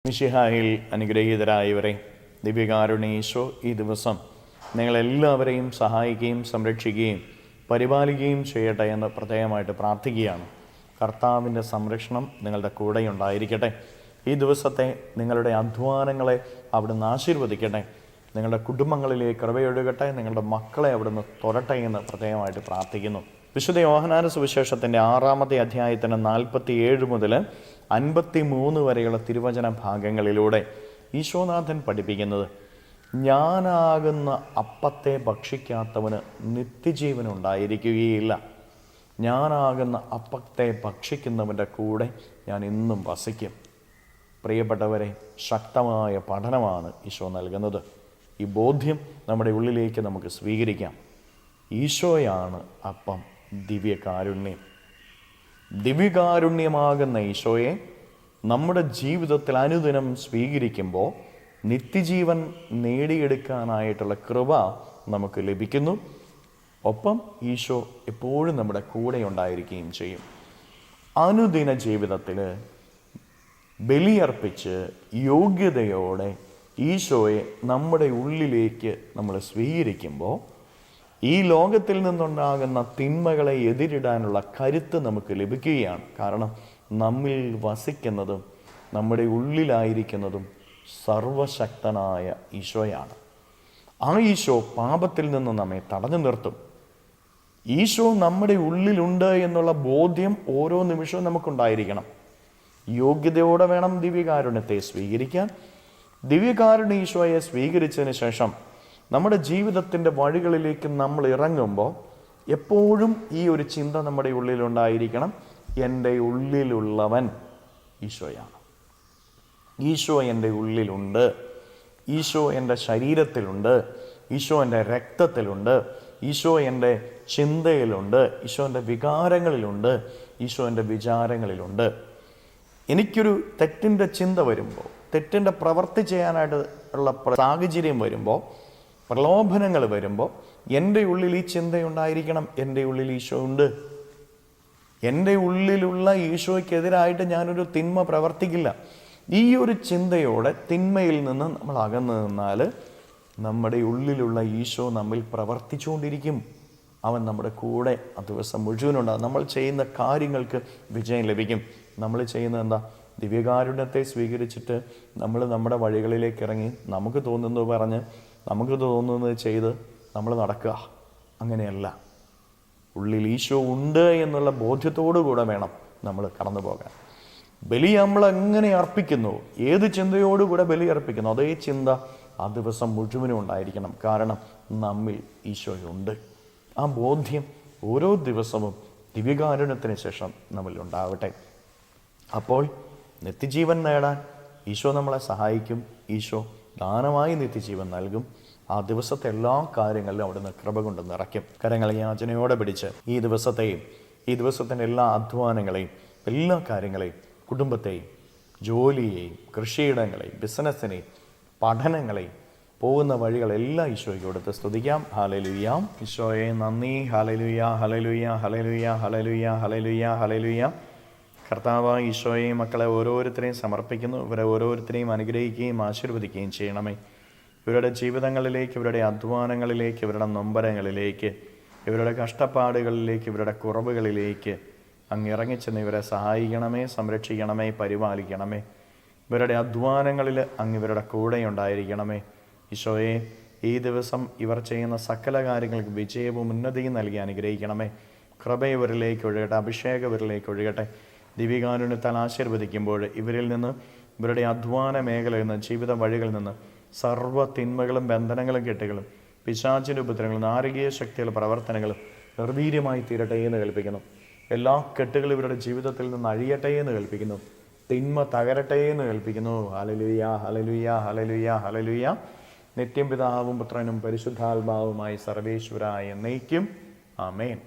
മിശിഹായിൽ അനുഗ്രഹീതരായവരെ, ദിവ്യകാരുണ്യ ഈശോ ഈ ദിവസം നിങ്ങളെല്ലാവരെയും സഹായിക്കുകയും സംരക്ഷിക്കുകയും പരിപാലിക്കുകയും ചെയ്യട്ടെ എന്ന് പ്രത്യേകമായിട്ട് പ്രാർത്ഥിക്കുകയാണ്. കർത്താവിൻ്റെ സംരക്ഷണം നിങ്ങളുടെ കൂടെയുണ്ടായിരിക്കട്ടെ. ഈ ദിവസത്തെ നിങ്ങളുടെ അധ്വാനങ്ങളെ അവിടുന്ന് ആശീർവദിക്കട്ടെ. നിങ്ങളുടെ കുടുംബങ്ങളിലേക്ക് കൃപയൊഴുകട്ടെ. നിങ്ങളുടെ മക്കളെ അവിടുന്ന് തൊരട്ടെ എന്ന് പ്രത്യേകമായിട്ട് പ്രാർത്ഥിക്കുന്നു. വിശുദ്ധ യോഹന്നാന സുവിശേഷത്തിൻ്റെ 6-ാമത്തെ അധ്യായത്തിന് 47 മുതൽ 53 വരെയുള്ള തിരുവചന ഭാഗങ്ങളിലൂടെ ഈശോനാഥൻ പഠിപ്പിക്കുന്നത്, ഞാനാകുന്ന അപ്പത്തെ ഭക്ഷിക്കാത്തവന് നിത്യജീവനുണ്ടായിരിക്കുകയില്ല. ഞാനാകുന്ന അപ്പത്തെ ഭക്ഷിക്കുന്നവൻ്റെ കൂടെ ഞാൻ ഇന്നും വസിക്കും. പ്രിയപ്പെട്ടവരെ, ശക്തമായ പഠനമാണ് ഈശോ നൽകുന്നത്. ഈ ബോധ്യം നമ്മുടെ ഉള്ളിലേക്ക് നമുക്ക് സ്വീകരിക്കാം. ഈശോയാണ് അപ്പം, ദിവ്യകാരുണ്യം. ദിവ്യകാരുണ്യമാകുന്ന ഈശോയെ നമ്മുടെ ജീവിതത്തിൽ അനുദിനം സ്വീകരിക്കുമ്പോൾ നിത്യജീവൻ നേടിയെടുക്കാനായിട്ടുള്ള കൃപ നമുക്ക് ലഭിക്കുന്നു. ഒപ്പം ഈശോ എപ്പോഴും നമ്മുടെ കൂടെ ഉണ്ടായിരിക്കുകയും ചെയ്യും. അനുദിന ജീവിതത്തിൽ ബലിയർപ്പിച്ച് യോഗ്യതയോടെ ഈശോയെ നമ്മുടെ ഉള്ളിലേക്ക് നമ്മൾ സ്വീകരിക്കുമ്പോൾ ഈ ലോകത്തിൽ നിന്നുണ്ടാകുന്ന തിന്മകളെ എതിരിടാനുള്ള കരുത്ത് നമുക്ക് ലഭിക്കുകയാണ്. കാരണം നമ്മിൽ വസിക്കുന്നതും നമ്മുടെ ഉള്ളിലായിരിക്കുന്നതും സർവശക്തനായ ഈശോയാണ്. ആ ഈശോ പാപത്തിൽ നിന്ന് നമ്മെ തടഞ്ഞു നിർത്തും. ഈശോ നമ്മുടെ ഉള്ളിലുണ്ട് എന്നുള്ള ബോധ്യം ഓരോ നിമിഷവും നമുക്കുണ്ടായിരിക്കണം. യോഗ്യതയോടെ വേണം ദിവ്യകാരുണ്യത്തെ സ്വീകരിക്കാൻ. ദിവ്യകാരുണ്യ ഈശോയെ സ്വീകരിച്ചതിന് ശേഷം നമ്മുടെ ജീവിതത്തിൻ്റെ വഴികളിലേക്ക് നമ്മൾ ഇറങ്ങുമ്പോൾ എപ്പോഴും ഈ ഒരു ചിന്ത നമ്മുടെ ഉള്ളിലുണ്ടായിരിക്കണം. എൻ്റെ ഉള്ളിലുള്ളവൻ ഈശോയാണ്. ഈശോ എൻ്റെ ഉള്ളിലുണ്ട്. ഈശോ എൻ്റെ ശരീരത്തിലുണ്ട്. ഈശോ എൻ്റെ രക്തത്തിലുണ്ട്. ഈശോ എൻ്റെ ചിന്തയിലുണ്ട്. ഈശോ എൻ്റെ വികാരങ്ങളിലുണ്ട്. ഈശോ എൻ്റെ വിചാരങ്ങളിലുണ്ട്. എനിക്കൊരു തെറ്റിൻ്റെ ചിന്ത വരുമ്പോൾ, തെറ്റിൻ്റെ പ്രവൃത്തി ചെയ്യാനായിട്ട് ഉള്ള സാഹചര്യം വരുമ്പോൾ, പ്രലോഭനങ്ങൾ വരുമ്പോൾ എൻ്റെ ഉള്ളിൽ ഈ ചിന്തയുണ്ടായിരിക്കണം, എൻ്റെ ഉള്ളിൽ ഈശോ ഉണ്ട്. എൻ്റെ ഉള്ളിലുള്ള ഈശോയ്ക്കെതിരായിട്ട് ഞാനൊരു തിന്മ പ്രവർത്തിക്കില്ല. ഈ ഒരു ചിന്തയോടെ തിന്മയിൽ നിന്ന് നമ്മൾ അകന്നു നിന്നാൽ നമ്മുടെ ഉള്ളിലുള്ള ഈശോ നമ്മിൽ പ്രവർത്തിച്ചുകൊണ്ടിരിക്കും. അവൻ നമ്മുടെ കൂടെ ആ ദിവസം മുഴുവനുണ്ടാകും. നമ്മൾ ചെയ്യുന്ന കാര്യങ്ങൾക്ക് വിജയം ലഭിക്കും. നമ്മൾ ചെയ്യുന്നത് എന്താ? ദിവ്യകാരുണ്യത്തെ സ്വീകരിച്ചിട്ട് നമ്മൾ നമ്മുടെ വഴികളിലേക്ക് ഇറങ്ങി നമുക്ക് തോന്നുന്നത് പറഞ്ഞ് നമുക്ക് തോന്നുന്നത് ചെയ്ത് നമ്മൾ നടക്കുക. അങ്ങനെയല്ല. ഉള്ളിൽ ഈശോ ഉണ്ട് എന്നുള്ള ബോധ്യത്തോടു കൂടെ വേണം നമ്മൾ കടന്നു പോകാൻ. ബലി നമ്മൾ എങ്ങനെ അർപ്പിക്കുന്നു, ഏത് ചിന്തയോടുകൂടെ ബലി അർപ്പിക്കുന്നു, അതേ ചിന്ത ആ ദിവസം മുഴുവനും ഉണ്ടായിരിക്കണം. കാരണം നമ്മിൽ ഈശോയുണ്ട്. ആ ബോധ്യം ഓരോ ദിവസവും ദിവ്യകാരുണ്യത്തിന് ശേഷം നമ്മിൽ ഉണ്ടാവട്ടെ. അപ്പോൾ നിത്യജീവൻ നേടാൻ ഈശോ നമ്മളെ സഹായിക്കും. ഈശോ ദാനമായി നിത്യജീവൻ നൽകും. ആ ദിവസത്തെ എല്ലാ കാര്യങ്ങളിലും അവിടുന്ന് കൃപ കൊണ്ട് നിറയ്ക്കും. കരങ്ങൾ യാചനയോടെ പിടിച്ച് ഈ ദിവസത്തെയും ഈ ദിവസത്തിൻ്റെ എല്ലാ അധ്വാനങ്ങളെയും എല്ലാ കാര്യങ്ങളെയും, കുടുംബത്തെയും ജോലിയെയും കൃഷിയിടങ്ങളെയും ബിസിനസ്സിനെയും പഠനങ്ങളെയും പോകുന്ന വഴികളെല്ലാം ഈശോയ്ക്ക് കൊടുത്ത് സ്തുതിക്കാം. ഹല്ലേലൂയ. ഈശോയെ നന്ദി. Hallelujah, hallelujah, hallelujah, hallelujah, hallelujah, hallelujah. കർത്താവ് ഈശോയെയും മക്കളെ ഓരോരുത്തരെയും സമർപ്പിക്കുന്നു. ഇവരെ ഓരോരുത്തരെയും അനുഗ്രഹിക്കുകയും ആശീർവദിക്കുകയും ചെയ്യണമേ. ഇവരുടെ ജീവിതങ്ങളിലേക്ക്, ഇവരുടെ അധ്വാനങ്ങളിലേക്ക്, ഇവരുടെ നൊമ്പരങ്ങളിലേക്ക്, ഇവരുടെ കഷ്ടപ്പാടുകളിലേക്ക്, ഇവരുടെ കുറവുകളിലേക്ക് അങ്ങ് ഇറങ്ങിച്ചെന്ന് ഇവരെ സഹായിക്കണമേ, സംരക്ഷിക്കണമേ, പരിപാലിക്കണമേ. ഇവരുടെ അധ്വാനങ്ങളിൽ അങ്ങ് ഇവരുടെ കൂടെ ഉണ്ടായിരിക്കണമേ. ഈശോയെ, ഈ ദിവസം ഇവർ ചെയ്യുന്ന സകല കാര്യങ്ങൾക്ക് വിജയവും ഉന്നതിയും നൽകി അനുഗ്രഹിക്കണമേ. കൃപ ഇവരിലേക്ക് ഒഴുകട്ടെ, അഭിഷേകം ഇവരിലേക്ക് ഒഴുകട്ടെ. ദിവ്യകാരുണ്യത്താൽ ആശീർവദിക്കുമ്പോൾ ഇവരിൽ നിന്ന്, ഇവരുടെ അധ്വാന മേഖലയിൽ നിന്ന്, ജീവിത വഴികളിൽ നിന്ന് സർവ്വ തിന്മകളും ബന്ധനങ്ങളും കെട്ടുകളും പിശാചിൻ്റെ ഉപദ്രവങ്ങളും നാരകീയ ശക്തികളുടെ പ്രവർത്തനങ്ങളും നിർവീര്യമായി തീരട്ടെ എന്ന് കൽപ്പിക്കുന്നു. എല്ലാ കെട്ടുകളും ഇവരുടെ ജീവിതത്തിൽ നിന്ന് അഴിയട്ടെ എന്ന് കൽപ്പിക്കുന്നു. തിന്മ തകരട്ടെ എന്ന് കൽപ്പിക്കുന്നു. Hallelujah, hallelujah, hallelujah, hallelujah. നിത്യം പിതാവും പുത്രനും പരിശുദ്ധാത്മാവുമായി സർവേശ്വരായ എന്നേക്കും ആമേൻ.